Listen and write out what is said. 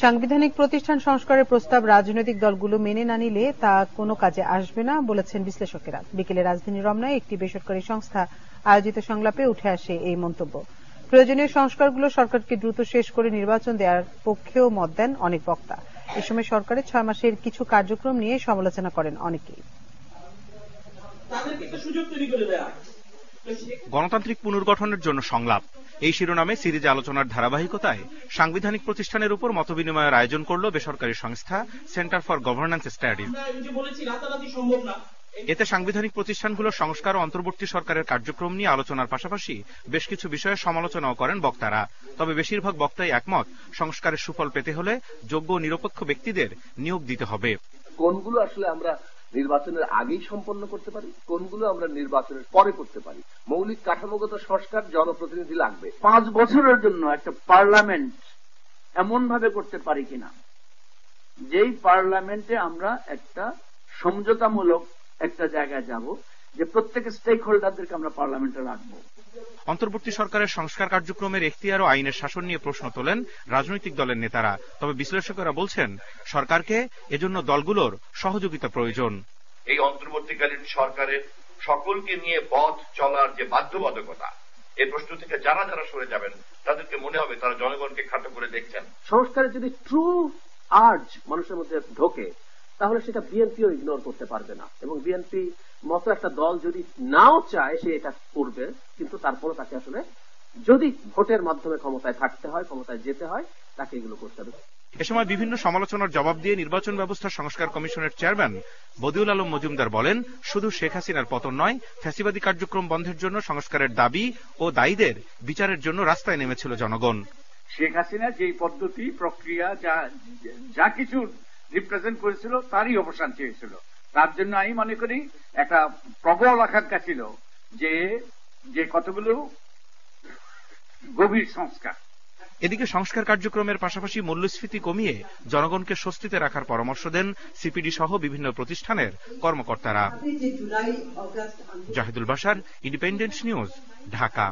সাংবিধানিক প্রতিষ্ঠান সংস্কারের প্রস্তাব রাজনৈতিক দলগুলো মেনে না নিলে তা কোনো কাজে আসবে না বলেছেন বিশ্লেষকেরা। বিকেলে রাজধানী রমনায় একটি বেসরকারি সংস্থা আয়োজিত সংলাপে উঠে আসে এই মন্তব্য। প্রয়োজনীয় সংস্কারগুলো সরকারকে দ্রুত শেষ করে নির্বাচন দেওয়ার পক্ষেও মত দেন অনেক বক্তা। এ সময় সরকারের 6 মাসের কিছু কার্যক্রম নিয়ে সমালোচনা করেন অনেকেই। গণতান্ত্রিক পুনর্গঠনের জন্য সংলাপ, এই শিরোনামে সিরিজে আলোচনার ধারাবাহিকতায় সাংবিধানিক প্রতিষ্ঠানের উপর মতবিনিময়ের আয়োজন করল বেসরকারি সংস্থা সেন্টার ফর গভর্নেন্স স্টাডিজ। এতে সাংবিধানিক প্রতিষ্ঠানগুলোর সংস্কার ও অন্তর্বর্তী সরকারের কার্যক্রম নিয়ে আলোচনার পাশাপাশি বেশ কিছু বিষয়ে সমালোচনাও করেন বক্তারা। তবে বেশিরভাগ বক্তাই একমত, সংস্কারের সুফল পেতে হলে যোগ্য ও নিরপেক্ষ ব্যক্তিদের নিয়োগ দিতে হবে। কোনগুলো আসলে আমরা নির্বাচনের আগেই সম্পন্ন করতে পারি, কোনগুলো আমরা নির্বাচনের পরে করতে পারি। মৌলিক কাঠামোগত সংস্কার জনপ্রতিনিধি লাগবে। 5 বছরের জন্য একটা পার্লামেন্ট এমন ভাবে করতে পারি কিনা যেই পার্লামেন্টে আমরা একটা সমঝোতামূলক একটা জায়গায় যাব, যে প্রত্যেক স্টেক হোল্ডারদেরকে আমরা পার্লামেন্টে রাখবো। অন্তর্বর্তী সরকারের সংস্কার কার্যক্রমের এখতিয়ার ও আইনের শাসন নিয়ে প্রশ্ন তোলেন রাজনৈতিক দলের নেতারা। তবে বিশ্লেষকেরা বলছেন, সরকারকে এজন্য দলগুলোর সহযোগিতা প্রয়োজন। এই অন্তর্বর্তীকালীন সরকারের সকলকে নিয়ে পথ চলার যে বাধ্যবাধকতা, এই প্রশ্ন থেকে যারা যারা সরে যাবেন তাদেরকে মনে হবে তারা জনগণকে খাটো করে দেখছেন। সংস্কারের যদি ট্রু আর্জ মানুষের মধ্যে ঢোকে, তাহলে সেটা বিএনপিও ইগনোর করতে পারবে না। এবং বিএনপি মতো একটা দল যদি নাও চায় সে এটা করবে, কিন্তু তারপরে তাকে আসলে যদি ভোটের মাধ্যমে ক্ষমতায় থাকতে হয়, ক্ষমতায় যেতে হয়, তাকে এগুলো করতে হবে। এ সময় বিভিন্ন সমালোচনার জবাব দিয়ে নির্বাচন ব্যবস্থা সংস্কার কমিশনের চেয়ারম্যান বদিউল আলম মজুমদার বলেন, শুধু শেখ হাসিনার পতন নয়, ফ্যাসিবাদী কার্যক্রম বন্ধের জন্য সংস্কারের দাবি ও দায়ীদের বিচারের জন্য রাস্তায় নেমেছিল জনগণ। শেখ হাসিনা যে পদ্ধতি প্রক্রিয়া যা কিছু রিপ্রেজেন্ট করেছিল তারই অবসান চেয়েছিল। তার জন্য আমি মনে করি একটা প্রবল আকাঙ্ক্ষা ছিল যে কতগুলো গভীর সংস্কার। এদিকে সংস্কার কার্যক্রমের পাশাপাশি মূল্যস্ফীতি কমিয়ে জনগণকে স্বস্তিতে রাখার পরামর্শ দেন সিপিডি সহ বিভিন্ন প্রতিষ্ঠানের কর্মকর্তারা। Zahidul Bashar, Independent News, Dhaka.